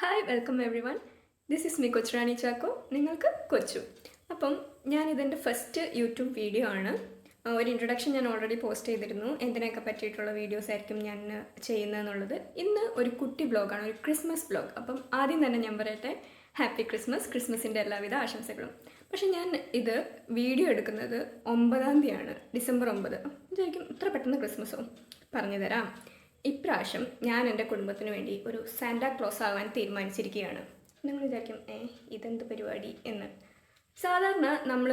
Hi welcome every one. This is me Kochurani Chacko. നിങ്ങൾക്ക് കൊച്ചു. അപ്പം ഞാനിതെൻ്റെ ഫസ്റ്റ് യൂട്യൂബ് വീഡിയോ ആണ്. ഒരു ഇൻട്രൊഡക്ഷൻ ഞാൻ ഓൾറെഡി പോസ്റ്റ് ചെയ്തിരുന്നു. എന്തിനൊക്കെ പറ്റിയിട്ടുള്ള വീഡിയോസ് ആയിരിക്കും ഞാൻ ചെയ്യുന്നതെന്നുള്ളത്. ഇന്ന് ഒരു കുട്ടി ബ്ലോഗാണ്, ഒരു ക്രിസ്മസ് ബ്ലോഗ്. അപ്പം ആദ്യം തന്നെ ഞാൻ പറയട്ടെ, ഹാപ്പി ക്രിസ്മസ്, ക്രിസ്മസിൻ്റെ എല്ലാവിധ ആശംസകളും. പക്ഷെ ഞാൻ ഇത് വീഡിയോ എടുക്കുന്നത് 9-ാം തീയതിയാണ്, ഡിസംബർ 9. വിചാരിക്കും ഇത്ര പെട്ടെന്ന് ക്രിസ്മസോ? പറഞ്ഞു തരാം. ഇപ്രാവശ്യം ഞാൻ എൻ്റെ കുടുംബത്തിന് വേണ്ടി ഒരു സാന്റാ ക്ലോസ് ആവാൻ തീരുമാനിച്ചിരിക്കുകയാണ്. നിങ്ങൾ വിചാരിക്കും ഇതെന്ത് പരിപാടി എന്ന്. സാധാരണ നമ്മൾ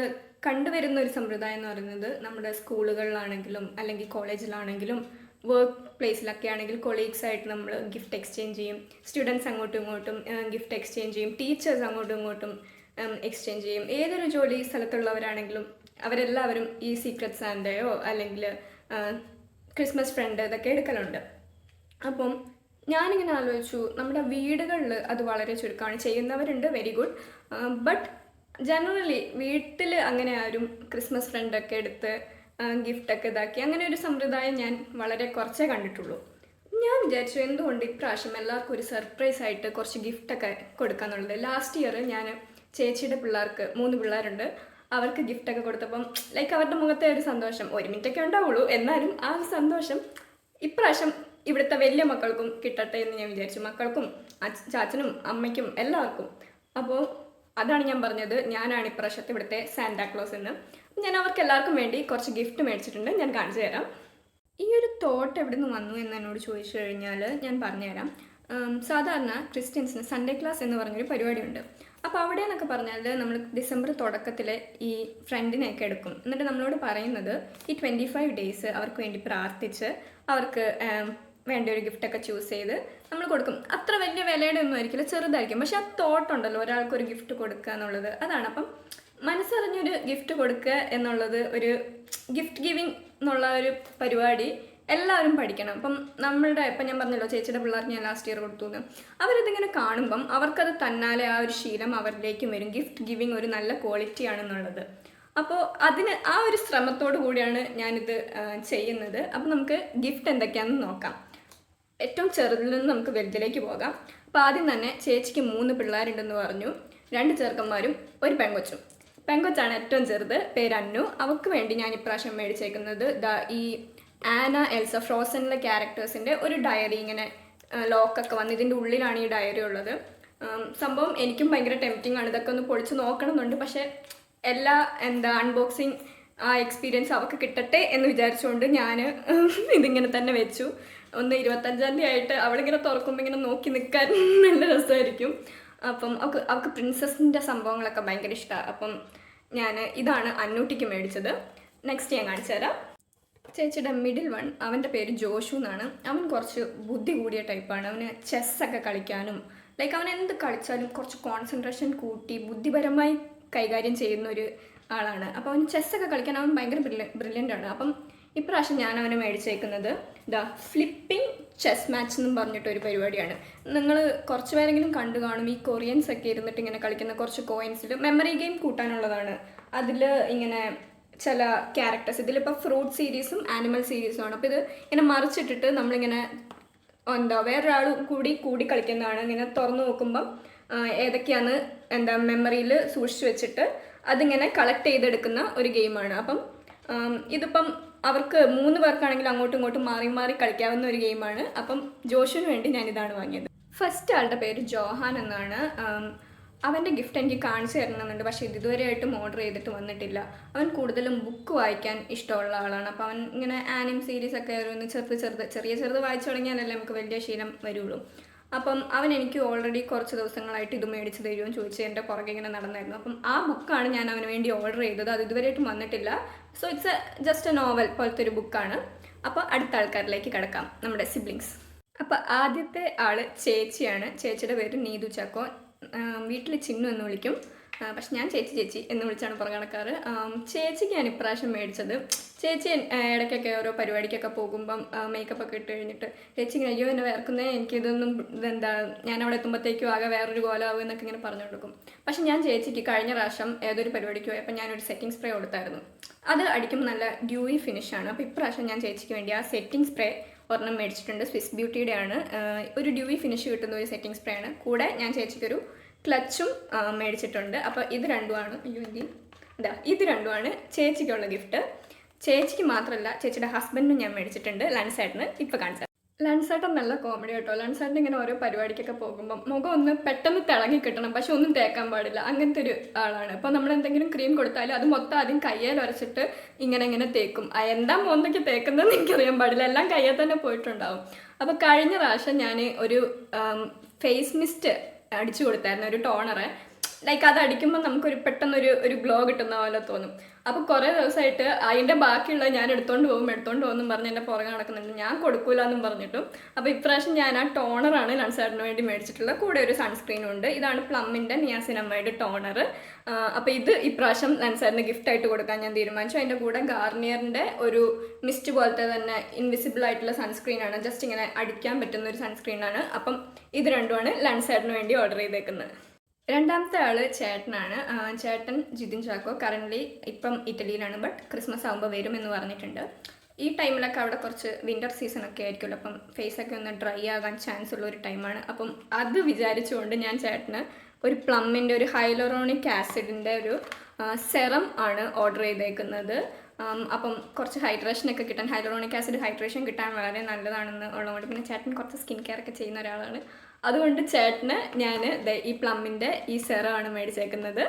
കണ്ടുവരുന്ന ഒരു സമ്പ്രദായം എന്ന് പറയുന്നത് നമ്മുടെ സ്കൂളുകളിലാണെങ്കിലും അല്ലെങ്കിൽ കോളേജിലാണെങ്കിലും വർക്ക് പ്ലേസിലൊക്കെ ആണെങ്കിൽ കൊളീഗ്സായിട്ട് നമ്മൾ ഗിഫ്റ്റ് എക്സ്ചേഞ്ച് ചെയ്യും. സ്റ്റുഡൻസ് അങ്ങോട്ടും ഇങ്ങോട്ടും ഗിഫ്റ്റ് എക്സ്ചേഞ്ച് ചെയ്യും. ടീച്ചേഴ്സ് അങ്ങോട്ടും ഇങ്ങോട്ടും എക്സ്ചേഞ്ച് ചെയ്യും. ഏതൊരു ജോലി സ്ഥലത്തുള്ളവരാണെങ്കിലും അവരെല്ലാവരും ഈ സീക്രട്ട് സാന്റയോ അല്ലെങ്കിൽ ക്രിസ്മസ് ഫ്രണ്ട് ഇതൊക്കെ എടുക്കലുണ്ട്. അപ്പം ഞാനിങ്ങനെ ആലോചിച്ചു, നമ്മുടെ വീടുകളിൽ അത് വളരെ ചുരുക്കമാണ്. ചെയ്യുന്നവരുണ്ട്, വെരി ഗുഡ്. ബട്ട് ജനറലി വീട്ടിൽ അങ്ങനെ ആരും ക്രിസ്മസ് ഫ്രണ്ടൊക്കെ എടുത്ത് ഗിഫ്റ്റൊക്കെ ഇതാക്കി അങ്ങനെ ഒരു സമ്പ്രദായം ഞാൻ വളരെ കുറച്ചേ കണ്ടിട്ടുള്ളൂ. ഞാൻ വിചാരിച്ചു എന്തുകൊണ്ട് ഇപ്രാവശ്യം എല്ലാവർക്കും ഒരു സർപ്രൈസ് ആയിട്ട് കുറച്ച് ഗിഫ്റ്റൊക്കെ കൊടുക്കാന്നുള്ളത്. ലാസ്റ്റ് ഇയർ ഞാൻ ചേച്ചിയുടെ പിള്ളേർക്ക് 3 പിള്ളേരുണ്ട്, അവർക്ക് ഗിഫ്റ്റൊക്കെ കൊടുത്തപ്പം ലൈക്ക് അവരുടെ മുഖത്തെ ഒരു സന്തോഷം 1 മിനിറ്റൊക്കെ ഉണ്ടാവുള്ളൂ, എന്നാലും ആ ഒരു സന്തോഷം ഇപ്രാവശ്യം ഇവിടുത്തെ വലിയ മക്കൾക്കും കിട്ടട്ടെ എന്ന് ഞാൻ വിചാരിച്ചു. മക്കൾക്കും ചാച്ചനും അമ്മയ്ക്കും എല്ലാവർക്കും. അപ്പോൾ അതാണ് ഞാൻ പറഞ്ഞത്, ഞാനാണ് ഇപ്രാവശ്യത്തെ ഇവിടുത്തെ സാന്റാക്ലോസ് എന്ന്. ഞാൻ അവർക്ക് എല്ലാവർക്കും വേണ്ടി കുറച്ച് ഗിഫ്റ്റ് മേടിച്ചിട്ടുണ്ട്, ഞാൻ കാണിച്ചു തരാം. ഈ ഒരു തോട്ട് എവിടെ നിന്ന് വന്നു എന്ന് എന്നോട് ചോദിച്ചു കഴിഞ്ഞാൽ ഞാൻ പറഞ്ഞുതരാം. സാധാരണ ക്രിസ്ത്യൻസിന് സൺഡേ ക്ലാസ് എന്ന് പറഞ്ഞൊരു പരിപാടിയുണ്ട്. അപ്പോൾ അവിടെ എന്നൊക്കെ പറഞ്ഞാൽ നമ്മൾ ഡിസംബർ തുടക്കത്തിൽ ഈ ഫ്രണ്ടിനെയൊക്കെ എടുക്കും. എന്നിട്ട് നമ്മളോട് പറയുന്നത് ഈ 25 ഡേയ്സ് അവർക്ക് വേണ്ടി പ്രാർത്ഥിച്ച് അവർക്ക് വേണ്ട ഒരു ഗിഫ്റ്റൊക്കെ ചൂസ് ചെയ്ത് നമ്മൾ കൊടുക്കും. അത്ര വലിയ വിലയുടെ ഒന്നും ആയിരിക്കില്ല, ചെറുതായിരിക്കും. പക്ഷെ ആ തോട്ടുണ്ടല്ലോ ഒരാൾക്കൊരു ഗിഫ്റ്റ് കൊടുക്കുക എന്നുള്ളത്, അതാണ്. അപ്പം മനസ്സറിഞ്ഞൊരു ഗിഫ്റ്റ് കൊടുക്കുക എന്നുള്ളത്, ഒരു ഗിഫ്റ്റ് ഗിവിങ് എന്നുള്ള ഒരു പരിപാടി എല്ലാവരും പഠിക്കണം. അപ്പം ഇപ്പം ഞാൻ പറഞ്ഞല്ലോ ചേച്ചിയുടെ പിള്ളേർക്ക് ഞാൻ ലാസ്റ്റ് ഇയർ കൊടുത്തു എന്ന്. അവരിതിങ്ങനെ കാണുമ്പം അവർക്കത് തന്നാലെ ആ ഒരു ശീലം അവരിലേക്കും വരും. ഗിഫ്റ്റ് ഗിവിങ് ഒരു നല്ല ക്വാളിറ്റി ആണെന്നുള്ളത്. അപ്പോൾ അതിന് ആ ഒരു ശ്രമത്തോടു കൂടിയാണ് ഞാനിത് ചെയ്യുന്നത്. അപ്പം നമുക്ക് ഗിഫ്റ്റ് എന്തൊക്കെയാണെന്ന് നോക്കാം. ഏറ്റവും ചെറുതിൽ നിന്ന് നമുക്ക് വലുതിലേക്ക് പോകാം. അപ്പോൾ ആദ്യം തന്നെ ചേച്ചിക്ക് 3 പിള്ളേരുണ്ടെന്ന് പറഞ്ഞു. 2 ചെറുക്കന്മാരും 1 പെങ്കൊച്ചും. പെങ്കൊച്ചാണ് ഏറ്റവും ചെറുത്, പേര് അന്നു. അവൾക്ക് വേണ്ടി ഞാൻ ഇപ്രാവശ്യം മേടിച്ചേക്കുന്നത് ഈ ആന, എൽസ, ഫ്രോസണിലെ ക്യാരക്ടേഴ്സിൻ്റെ ഒരു ഡയറി. ഇങ്ങനെ ലോക്കൊക്കെ വന്ന് ഇതിൻ്റെ ഉള്ളിലാണ് ഈ ഡയറി ഉള്ളത്. സംഭവം എനിക്കും ഭയങ്കര ടെംപ്റ്റിംഗ് ആണ്, ഇതൊക്കെ ഒന്ന് പൊളിച്ച് നോക്കണമെന്നുണ്ട്. പക്ഷേ എല്ലാ അൺബോക്സിങ് ആ എക്സ്പീരിയൻസ് അവൾക്ക് കിട്ടട്ടെ എന്ന് വിചാരിച്ചുകൊണ്ട് ഞാൻ ഇതിങ്ങനെ തന്നെ വെച്ചു. 25-ാം തീയതി ആയിട്ട് അവളിങ്ങനെ തുറക്കുമ്പോൾ ഇങ്ങനെ നോക്കി നിൽക്കാൻ നല്ല രസമായിരിക്കും. അപ്പം അവൾക്ക് പ്രിൻസസിൻ്റെ സംഭവങ്ങളൊക്കെ ഭയങ്കര ഇഷ്ടമാണ്. അപ്പം ഞാൻ ഇതാണ് അന്നൂട്ടിക്ക് മേടിച്ചത്. നെക്സ്റ്റ് ഞാൻ കാണിച്ചു തരാം. ചേച്ചിയുടെ മിഡിൽ വൺ, അവൻ്റെ പേര് ജോഷു എന്നാണ്. അവൻ കുറച്ച് ബുദ്ധി കൂടിയ ടൈപ്പാണ്. അവന് ചെസ്സൊക്കെ കളിക്കാനും ലൈക്ക് അവൻ എന്ത് കളിച്ചാലും കുറച്ച് കോൺസെൻട്രേഷൻ കൂട്ടി ബുദ്ധിപരമായി കൈകാര്യം ചെയ്യുന്ന ഒരു ആളാണ്. അപ്പോൾ അവന് ചെസ്സൊക്കെ കളിക്കാൻ അവൻ ഭയങ്കര ബ്രില്യൻ്റ് ആണ്. അപ്പം ഇപ്രാവശ്യം ഞാൻ അവനെ മേടിച്ചേക്കുന്നത് ഫ്ലിപ്പിംഗ് ചെസ് മാച്ച് എന്നും പറഞ്ഞിട്ടൊരു പരിപാടിയാണ്. നിങ്ങൾ കുറച്ച് പേരെങ്കിലും കണ്ടു കാണും. ഈ കൊറിയൻസ് ഒക്കെ ഇരുന്നിട്ട് ഇങ്ങനെ കളിക്കുന്ന കുറച്ച് കോയിൻസിൽ മെമ്മറി ഗെയിം കൂട്ടാനുള്ളതാണ്. അതിൽ ഇങ്ങനെ ചില ക്യാരക്ടേഴ്സ്, ഇതിലിപ്പോൾ ഫ്രൂട്ട് സീരീസും ആനിമൽ സീരീസും ആണ്. അപ്പോൾ ഇത് ഇങ്ങനെ മറിച്ചിട്ടിട്ട് നമ്മളിങ്ങനെ വേറൊരാൾ കൂടി കളിക്കുന്നതാണ്. ഇങ്ങനെ തുറന്നു നോക്കുമ്പം ഏതൊക്കെയാണ് മെമ്മറിയിൽ സൂക്ഷിച്ച് വെച്ചിട്ട് അതിങ്ങനെ കളക്ട് ചെയ്തെടുക്കുന്ന ഒരു ഗെയിമാണ്. അപ്പം ഇതിപ്പം അവർക്ക് 3 പേർക്കാണെങ്കിൽ അങ്ങോട്ടും ഇങ്ങോട്ടും മാറി മാറി കളിക്കാവുന്ന ഒരു ഗെയിമാണ്. അപ്പം ജോഷുവിന് വേണ്ടി ഞാനിതാണ് വാങ്ങിയത്. ഫസ്റ്റ് ആളുടെ പേര് ജോഹാൻ എന്നാണ്. അവൻ്റെ ഗിഫ്റ്റ് എനിക്ക് കാണിച്ചു തരണമെന്നുണ്ട്, പക്ഷേ ഇതുവരെയായിട്ടും ഓർഡർ ചെയ്തിട്ട് വന്നിട്ടില്ല. അവൻ കൂടുതലും ബുക്ക് വായിക്കാൻ ഇഷ്ടമുള്ള ആളാണ്. അപ്പോൾ അവൻ ഇങ്ങനെ ആനിം സീരീസൊക്കെ ഒന്ന് ചെറിയ വായിച്ചു തുടങ്ങിയാലല്ലേ നമുക്ക് വലിയ ശീലം വരുള്ളൂ. അപ്പം അവൻ എനിക്ക് ഓൾറെഡി കുറച്ച് ദിവസങ്ങളായിട്ട് ഇത് മേടിച്ച് തരുമെന്ന് ചോദിച്ച് എൻ്റെ പുറകെ ഇങ്ങനെ നടന്നായിരുന്നു. അപ്പം ആ ബുക്കാണ് ഞാൻ അവന് വേണ്ടി ഓർഡർ ചെയ്തത്. അത് ഇതുവരെയായിട്ടും വന്നിട്ടില്ല. So it's just A novel പോലത്തെ ഒരു ബുക്കാണ്. അപ്പോൾ അടുത്ത ആൾക്കാരിലേക്ക് കിടക്കാം, നമ്മുടെ സിബ്ലിങ്സ്. അപ്പോൾ ആദ്യത്തെ ആൾ ചേച്ചിയാണ്. ചേച്ചിയുടെ പേര് നീതു ചാക്കോ. വീട്ടിൽ ചിന്നു എന്ന് വിളിക്കും, പക്ഷെ ഞാൻ ചേച്ചി എന്ന് വിളിച്ചാണ് പുറകെ നടക്കാറ്. ചേച്ചിക്ക് ഞാൻ ഇപ്രാവശ്യം മേടിച്ചത്, ചേച്ചി ഇടയ്ക്കൊക്കെ ഓരോ പരിപാടിക്കൊക്കെ പോകുമ്പം മേക്കപ്പൊക്കെ ഇട്ട് കഴിഞ്ഞിട്ട് ചേച്ചി ഇങ്ങനെ അയ്യോ എന്നെ വേർക്കുന്നേ, എനിക്കിതൊന്നും ഞാൻ അവിടെ എത്തുമ്പോഴത്തേക്കും ആകെ വേറൊരു കോലാവും എന്നൊക്കെ ഇങ്ങനെ പറഞ്ഞു കൊടുക്കും. പക്ഷെ ഞാൻ ചേച്ചിക്ക് കഴിഞ്ഞ പ്രാവശ്യം ഏതൊരു പരിപാടിക്ക് പോയപ്പോൾ ഞാനൊരു സെറ്റിംഗ് സ്പ്രേ കൊടുത്തായിരുന്നു. അത് അടിക്കുമ്പോൾ നല്ല ഡ്യൂയി ഫിനിഷാണ്. അപ്പോൾ ഇപ്രാവശ്യം ഞാൻ ചേച്ചിക്ക് വേണ്ടി ആ സെറ്റിംഗ് സ്പ്രേ ഒരെണ്ണം മേടിച്ചിട്ടുണ്ട്. സ്വിസ് ബ്യൂട്ടിയുടെ ആണ്. ഒരു ഡ്യൂവി ഫിനിഷ് കിട്ടുന്ന ഒരു സെറ്റിംഗ് സ്പ്രേ ആണ്. കൂടെ ഞാൻ ചേച്ചിക്കൊരു ക്ലച്ചും മേടിച്ചിട്ടുണ്ട്. അപ്പോൾ ഇത് രണ്ടുമാണ് ഇത് രണ്ടുമാണ് ചേച്ചിക്കുള്ള ഗിഫ്റ്റ്. ചേച്ചിക്ക് മാത്രമല്ല, ചേച്ചിയുടെ ഹസ്ബൻഡിനും ഞാൻ മേടിച്ചിട്ടുണ്ട്. ലൻസേട്ടന് ഇപ്പോൾ കാണിച്ചത്. ലൻസേട്ടൻ നല്ല കോമഡി കേട്ടോ. ലൻസേട്ടൻ ഇങ്ങനെ ഓരോ പരിപാടിക്കൊക്കെ പോകുമ്പം മുഖം ഒന്ന് പെട്ടെന്ന് തിളങ്ങി കിട്ടണം, പക്ഷെ ഒന്നും തേക്കാൻ പാടില്ല, അങ്ങനത്തെ ഒരു ആളാണ്. അപ്പോൾ നമ്മൾ എന്തെങ്കിലും ക്രീം കൊടുത്താലും അത് മൊത്തം ആദ്യം കയ്യിൽ ഉരച്ചിട്ട് ഇങ്ങനെ തേക്കും. എന്താ മോന്തയ്ക്ക് തേക്കുന്നതെന്ന് എനിക്കറിയാൻ പാടില്ല, എല്ലാം കയ്യിൽ തന്നെ പോയിട്ടുണ്ടാവും. അപ്പോൾ കഴിഞ്ഞ പ്രാവശ്യം ഞാൻ ഒരു ഫേസ് മിസ്റ്റ് അടിച്ചു കൊടുത്തായിരുന്നു, ഒരു ടോണറ്. ലൈക്ക് അത് അടിക്കുമ്പോൾ നമുക്കൊരു പെട്ടെന്നൊരു ഗ്ലോ കിട്ടുന്ന പോലെ തോന്നും. അപ്പോൾ കുറേ ദിവസമായിട്ട് അതിൻ്റെ ബാക്കിയുള്ളത് ഞാൻ എടുത്തോണ്ട് പോകും പറഞ്ഞ് എൻ്റെ പുറകെ നടക്കുന്നുണ്ട്. ഞാൻ കൊടുക്കൂല എന്നും പറഞ്ഞിട്ടും. അപ്പോൾ ഇപ്രാവശ്യം ഞാൻ ആ ടോണറാണ് ലൻസേട്ടന് വേണ്ടി മേടിച്ചിട്ടുള്ളത്. കൂടെ ഒരു സൺസ്ക്രീനും ഉണ്ട്. ഇതാണ് പ്ലമ്മിൻ്റെ നിയാസിനമൈഡ് ടോണർ. അപ്പോൾ ഇത് ഇപ്രാവശ്യം ലൻസേട്ടന് ഗിഫ്റ്റായിട്ട് കൊടുക്കാൻ ഞാൻ തീരുമാനിച്ചു. അതിൻ്റെ കൂടെ ഗാർണിയറിൻ്റെ ഒരു മിസ്റ്റ് പോലത്തെ തന്നെ ഇൻവിസിബിൾ ആയിട്ടുള്ള സൺസ്ക്രീനാണ്. ജസ്റ്റ് ഇങ്ങനെ അടിക്കാൻ പറ്റുന്ന ഒരു സൺസ്ക്രീനാണ്. അപ്പം ഇത് രണ്ടുമാണ് ലൻസേട്ടന് വേണ്ടി ഓർഡർ ചെയ്തേക്കുന്നത്. രണ്ടാമത്തെ ആള് ചേട്ടനാണ്. ചേട്ടൻ ജിതിൻ ചാക്കോ കറൻ്റ്ലി ഇപ്പം ഇറ്റലിയിലാണ്. ബട്ട് ക്രിസ്മസ് ആകുമ്പോൾ വരും എന്ന് പറഞ്ഞിട്ടുണ്ട്. ഈ ടൈമിലൊക്കെ അവിടെ കുറച്ച് വിൻ്റർ സീസണൊക്കെ ആയിരിക്കുമല്ലോ. അപ്പം ഫേസൊക്കെ ഒന്ന് ഡ്രൈ ആകാൻ ചാൻസ് ഉള്ള ഒരു ടൈമാണ്. അപ്പം അത് വിചാരിച്ചുകൊണ്ട് ഞാൻ ചേട്ടന് ഒരു പ്ലമ്മിൻ്റെ ഒരു ഹൈലറോണിക് ആസിഡിൻ്റെ ഒരു സെറം ആണ് ഓർഡർ ചെയ്തേക്കുന്നത്. അപ്പം കുറച്ച് ഹൈഡ്രേഷനൊക്കെ കിട്ടാൻ, ഹൈലറോണിക് ആസിഡ് ഹൈഡ്രേഷൻ കിട്ടാൻ വളരെ നല്ലതാണെന്ന് ഉള്ളതുകൊണ്ട്, പിന്നെ ചേട്ടൻ കുറച്ച് സ്കിൻ കെയർ ഒക്കെ ചെയ്യുന്ന ഒരാളാണ്. അതുകൊണ്ട് ചേട്ടന് ഞാൻ ഈ പ്ലമ്മിൻ്റെ ഈ സെറമാണ് മേടിച്ചേക്കുന്നത്.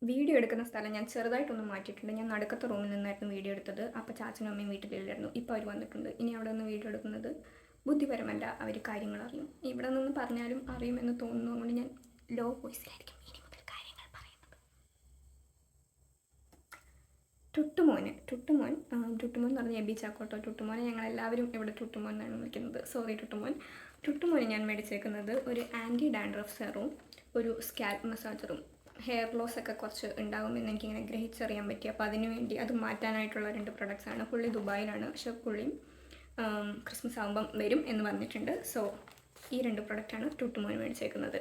വീഡിയോ എടുക്കുന്ന സ്ഥലം ഞാൻ ചെറുതായിട്ടൊന്ന് മാറ്റിയിട്ടുണ്ട്. ഞാൻ നടുക്കത്തെ റൂമിൽ നിന്നായിരുന്നു വീഡിയോ എടുത്തത്. അപ്പോൾ ചാച്ചനും അമ്മയും വീട്ടിലില്ലായിരുന്നു. ഇപ്പോൾ അവർ വന്നിട്ടുണ്ട്. ഇനി അവിടെ നിന്ന് വീഡിയോ എടുക്കുന്നത് ബുദ്ധിപരമല്ല, അവർ കാര്യങ്ങൾ അറിയും. ഇവിടെ നിന്ന് പറഞ്ഞാലും അറിയുമെന്ന് തോന്നുന്നു. അതുകൊണ്ട് ഞാൻ ലോ വോയിസിലായിരിക്കും ഇനി മുതൽ കാര്യങ്ങൾ പറയുന്നത്. ടുട്ടുമോൻ എന്ന് പറഞ്ഞാൽ എബി ചാക്കോട്ടോ. ടുട്ടുമോനെ ഞങ്ങളെല്ലാവരും ഇവിടെ ടുട്ടുമോൻ എന്നാണ് വിളിക്കുന്നത്. സോറി ടുട്ടുമോനെ ഞാൻ മേടിച്ചേക്കുന്നത് ഒരു ആൻറ്റി ഡാൻഡ്രഫ് സെറും ഒരു സ്കാൽപ്പ് മസാജറും. ഹെയർ ലോസ് ഒക്കെ കുറച്ച് ഉണ്ടാകുമെന്ന് എനിക്കിങ്ങനെ ഗ്രഹിച്ചറിയാൻ പറ്റി. അപ്പോൾ അതിന് വേണ്ടി അത് മാറ്റാനായിട്ടുള്ള 2 പ്രൊഡക്ട്സാണ്. പുള്ളി ദുബായിലാണ്, പക്ഷേ പുള്ളിയും ക്രിസ്മസ് ആകുമ്പം വരും എന്ന് പറഞ്ഞിട്ടുണ്ട്. സോ ഈ 2 പ്രൊഡക്റ്റാണ് ടുട്ടുമോന് മേടിച്ചേക്കുന്നത്.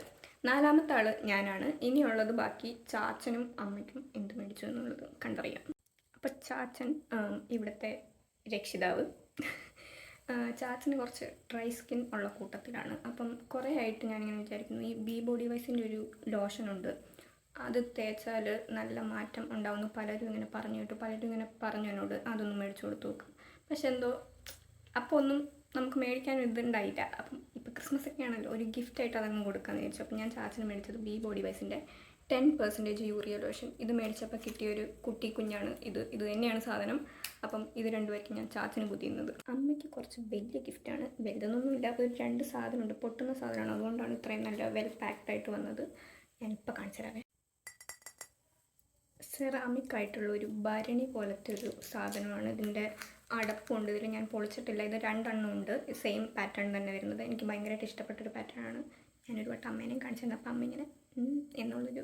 നാലാമത്തെ ആൾ ഞാനാണ്. ഇനിയുള്ളത് ബാക്കി ചാച്ചനും അമ്മയ്ക്കും എന്ത് മേടിച്ചു എന്നുള്ളത് കണ്ടറിയാം. അപ്പോൾ ചാച്ചൻ ഇവിടുത്തെ രക്ഷിതാവ്. ചാച്ചന് കുറച്ച് ഡ്രൈ സ്കിൻ ഉള്ള കൂട്ടത്തിലാണ്. അപ്പം കുറേ ആയിട്ട് ഞാനിങ്ങനെ വിചാരിക്കുന്നു, ഈ ബി ബോഡി വൈസിൻ്റെ ഒരു ലോഷനുണ്ട്, അത് തേച്ചാൽ നല്ല മാറ്റം ഉണ്ടാവുന്നു പലരും ഇങ്ങനെ പറഞ്ഞു കേട്ടു. പലരും ഇങ്ങനെ പറഞ്ഞു എന്നോട് അതൊന്നും മേടിച്ചു കൊടുത്തു നോക്കും. പക്ഷെ എന്തോ അപ്പോൾ ഒന്നും നമുക്ക് മേടിക്കാൻ ഇതുണ്ടായില്ല. അപ്പം ഇപ്പോൾ ക്രിസ്മസ് ഒക്കെ ആണല്ലോ, ഒരു ഗിഫ്റ്റായിട്ട് അതങ്ങ് കൊടുക്കാമെന്ന് വിചാരിച്ചു. അപ്പം ഞാൻ ചാച്ചന് മേടിച്ചത് ബി ബോഡി വൈസിൻ്റെ 10% യൂറിയ ലോഷൻ. ഇത് മേടിച്ചപ്പോൾ കിട്ടിയൊരു കുട്ടി കുഞ്ഞാണ്. ഇത് തന്നെയാണ് സാധനം. അപ്പം ഇത് രണ്ടുപേർക്കും ഞാൻ ചാച്ചന് പുതിയുന്നത്. അമ്മയ്ക്ക് കുറച്ച് വലിയ ഗിഫ്റ്റാണ്. വലുതൊന്നുമില്ല, അപ്പോൾ 2 സാധനമുണ്ട്, പൊട്ടുന്ന സാധനമാണ്. അതുകൊണ്ടാണ് ഇത്രയും നല്ല വെൽ പാക്ഡായിട്ട് വന്നത്. ഞാനിപ്പോൾ കാണിച്ചു തരാവേ. സെറാമിക് ആയിട്ടുള്ള ഒരു ഭരണി പോലത്തെ ഒരു സാധനമാണ്. ഇതിൻ്റെ അടപ്പുണ്ട്. ഇതിൽ ഞാൻ പൊളിച്ചിട്ടില്ല. ഇത് 2 എണ്ണം ഉണ്ട്, സെയിം പാറ്റേൺ തന്നെ വരുന്നത്. എനിക്ക് ഭയങ്കരമായിട്ട് ഇഷ്ടപ്പെട്ടൊരു പാറ്റേൺ ആണ്. ഞാനൊരു വട്ടം അമ്മേനെയും കാണിച്ചു തന്നു. അപ്പം അമ്മ ഇങ്ങനെ എന്നുള്ളൊരു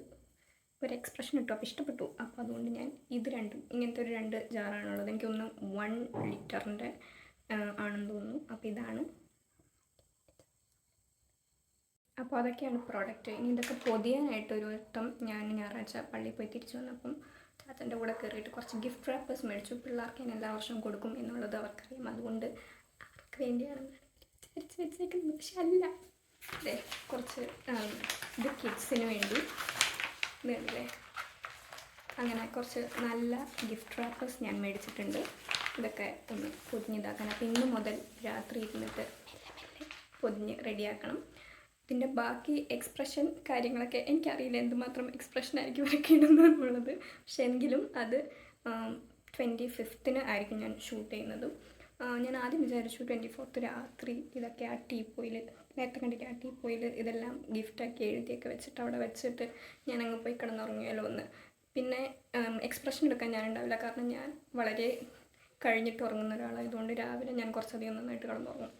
എക്സ്പ്രഷൻ ഇട്ടു. അപ്പോൾ ഇഷ്ടപ്പെട്ടു. അപ്പോൾ അതുകൊണ്ട് ഞാൻ ഇത് രണ്ടും, ഇങ്ങനത്തെ ഒരു 2 ജാറാണുള്ളത്. എനിക്കൊന്ന് 1 ലിറ്ററിൻ്റെ ആണെന്ന് തോന്നുന്നു. അപ്പോൾ ഇതാണ്. അപ്പോൾ അതൊക്കെയാണ് പ്രോഡക്റ്റ്. ഇനി ഇതൊക്കെ പൊതിയാനായിട്ടൊരു വട്ടം ഞാൻ ഞായറാഴ്ച പള്ളിയിൽ പോയി തിരിച്ചു വന്നപ്പം ചാച്ചൻ്റെ കൂടെ കയറിയിട്ട് കുറച്ച് ഗിഫ്റ്റ് റാപ്പേഴ്സ് മേടിച്ചു. പിള്ളേർക്ക് ഞാൻ എല്ലാ വർഷവും കൊടുക്കും എന്നുള്ളത് അവർക്കറിയാം. അതുകൊണ്ട് അവർക്ക് വേണ്ടിയാണെന്ന് വിചാരിച്ച് വെച്ചേക്കുന്നത്. പക്ഷെ അല്ല, അതെ, കുറച്ച് ഇത് കിഡ്സിന് വേണ്ടി ഇതല്ലേ, അങ്ങനെ കുറച്ച് നല്ല ഗിഫ്റ്റ് റാപ്പേഴ്സ് ഞാൻ മേടിച്ചിട്ടുണ്ട്. ഇതൊക്കെ ഒന്ന് പൊതിഞ്ഞിതാക്കാൻ. അപ്പോൾ ഇന്ന് മുതൽ രാത്രി ഇരുന്നിട്ട് മെല്ലെ പൊതിഞ്ഞ് റെഡിയാക്കണം. ഇതിൻ്റെ ബാക്കി എക്സ്പ്രഷൻ കാര്യങ്ങളൊക്കെ എനിക്കറിയില്ല, എന്തുമാത്രം എക്സ്പ്രഷനായിരിക്കും ഇവരൊക്കെ ഇടുന്നതെന്നുള്ളത്. പക്ഷെ എങ്കിലും അത് 25th ആയിരിക്കും ഞാൻ ഷൂട്ട് ചെയ്യുന്നതും. ഞാൻ ആദ്യം വിചാരിച്ചു 24th രാത്രി ഇതൊക്കെ ആ ടീപ്പോയിൽ, നേരത്തെ കണ്ടിട്ട് ആ ടീപ്പോയിൽ ഇതെല്ലാം ഗിഫ്റ്റാക്കി എഴുതിയൊക്കെ വെച്ചിട്ട് അവിടെ വെച്ചിട്ട് ഞാനങ്ങ് പോയി കിടന്നുറങ്ങിയാലോ എന്ന്. പിന്നെ എക്സ്പ്രഷൻ എടുക്കാൻ ഞാനുണ്ടാവില്ല, കാരണം ഞാൻ വളരെ കഴിഞ്ഞിട്ട് ഉറങ്ങുന്ന ഒരാളായതുകൊണ്ട് രാവിലെ ഞാൻ കുറച്ചധികം നന്നായിട്ട് കിടന്നുറങ്ങും.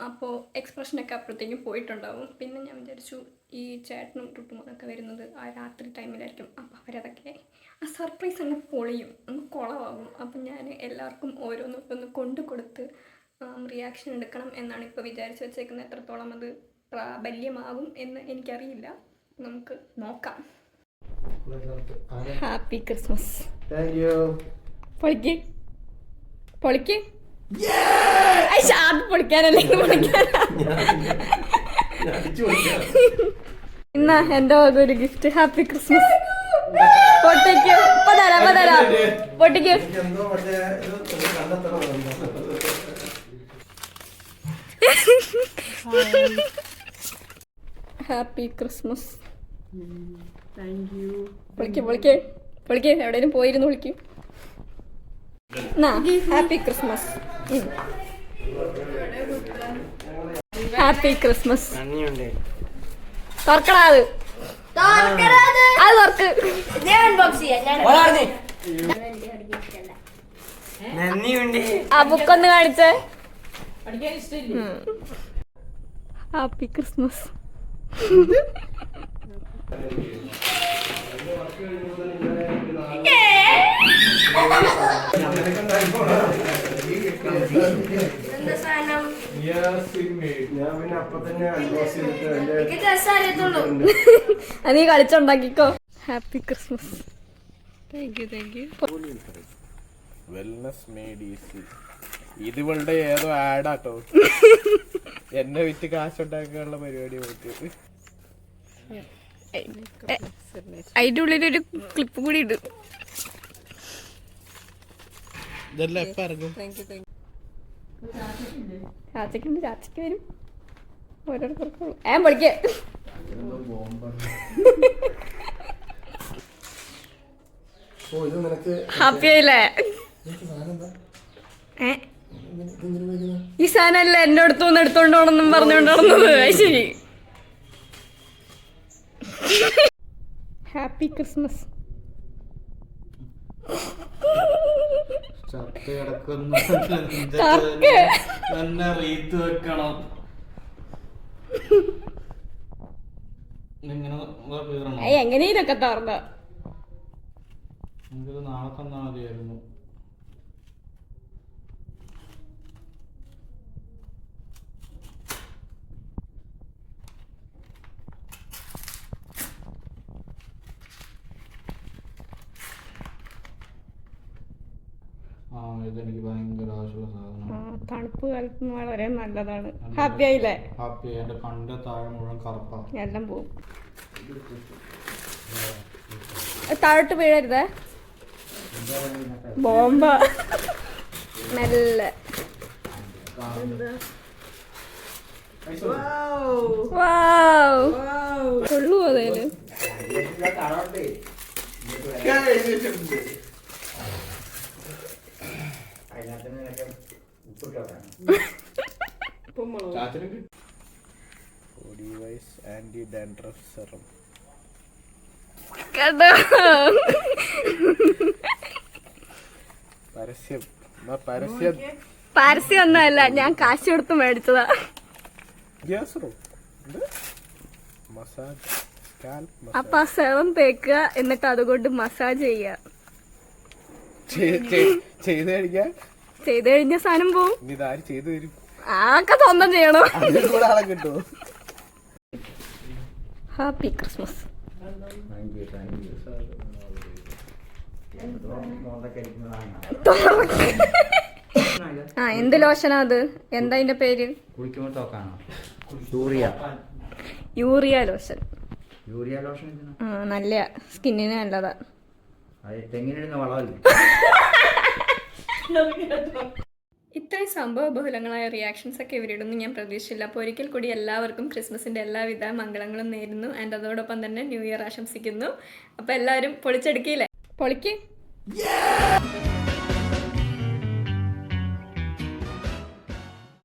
അപ്പോൾ എക്സ്പ്രഷനൊക്കെ അപ്പോഴത്തേക്കും പോയിട്ടുണ്ടാവും. പിന്നെ ഞാൻ വിചാരിച്ചു ഈ ചേട്ടനും ടുട്ടുമോനൊക്കെ വരുന്നത് ആ രാത്രി ടൈമിലായിരിക്കും. അപ്പോൾ അവരതൊക്കെ ആ സർപ്രൈസ് അങ്ങ് പൊളിയും, അങ്ങ് കുളമാകും. അപ്പം ഞാൻ എല്ലാവർക്കും ഓരോന്ന് കൊണ്ടു കൊടുത്ത് റിയാക്ഷൻ എടുക്കണം എന്നാണ് ഇപ്പോൾ വിചാരിച്ച് വെച്ചേക്കുന്നത്. എത്രത്തോളം അത് പ്രാബല്യമാകും എന്ന് എനിക്കറിയില്ല, നമുക്ക് നോക്കാം. Happy Christmas. പൊളിക്ക് അത് പൊളിക്കാനല്ലേ പൊളിക്കാനാ. ഇന്നാ എന്റെ ഒരു ഗിഫ്റ്റ്. Happy Christmas. പൊട്ടിക്ക്. ഇപ്പൊ തരാം പൊട്ടിക്ക്. Happy Christmas. പൊളിക്ക് എവിടെയും പോയിരുന്നു വിളിക്കൂ. Happy Christmas. Happy Christmas. തുറക്കടാ അത് തുറക്ക്. ആ ബുക്കൊന്ന് കാണിച്ചേ. Happy Christmas. നീ കളിച്ചുണ്ടാക്കിക്കോ. Happy Christmas. Thank you. Wellness made easy. ഇത് ഇവളുടെ ഏതോ ആഡാട്ടോ. എന്നെ വിറ്റ് കാശുണ്ടാക്കാനുള്ള പരിപാടി പോയിട്ട്. അതിന്റെ ഉള്ളിലൊരു ക്ലിപ്പ് കൂടി ഇടും. ഇതെല്ലാം എപ്പ ഇറങ്ങും? ചാച്ചക്കുണ്ട്. ചാച്ചക്ക് വരും. ഓരോരുത്തർക്കുള്ളൂ. പൊളിക്കേ. ഹാപ്പി ആയില്ലേ? ഈ സാധനല്ല എന്റെ അടുത്തൊന്ന് എടുത്തോണ്ട് പോണെന്നും പറഞ്ഞോണ്ട് നടന്നത്. ശരി. Happy Christmas. എങ്ങനെ ഇതൊക്കെ തുറന്ന നാളെ തന്നാ മതിയായിരുന്നു. ഇതെനിക്ക് ഭയങ്കര ആവശ്യമുള്ള സാധനം. തണുപ്പ് കാലത്ത് വളരെ നല്ലതാണ്. ഹാപ്പി ആയില്ലേ? ഹാപ്പി. എന്റെ കണ്ണിന്റെ താഴെ മുഴുവൻ കറുപ്പാ. എല്ലാം പോവും. താഴോട്ട് വീഴരുതേ. ബോംബ. മെല്ലെ. കൊള്ളു അതേല്. Anti dandruff serum. പരസ്യം ഒന്നുമല്ല, ഞാൻ കാശ് കൊടുത്ത് മേടിച്ചതാ. അപ്പൊ ആ സെറം തേക്കുക, എന്നിട്ട് അതുകൊണ്ട് മസാജ് ചെയ്യുക. ചെയ്ത് കഴിഞ്ഞ സാധനം പോവും. ആക്കെ സ്വന്തം ചെയ്യണോ? Happy Christmas. എന്ത് ലോഷനാ അത്? എന്താ അതിന്റെ പേര്? Urea lotion. നല്ല സ്കിന്നിന് നല്ലതാ. ഇത്രയും സംഭവ ബഹുലങ്ങളായ റിയാക്ഷൻസ് ഒക്കെ ഇവരിടുന്നു ഞാൻ പ്രതീക്ഷിച്ചില്ല. അപ്പോൾ ഒരിക്കൽ കൂടി എല്ലാവർക്കും ക്രിസ്മസിൻ്റെ എല്ലാവിധ മംഗളങ്ങളും നേരുന്നു. ആൻഡ് അതോടൊപ്പം തന്നെ ന്യൂ ഇയർ ആശംസിക്കുന്നു. അപ്പോൾ എല്ലാവരും പൊളിച്ചെടുക്കില്ലേ? പൊളിക്ക്.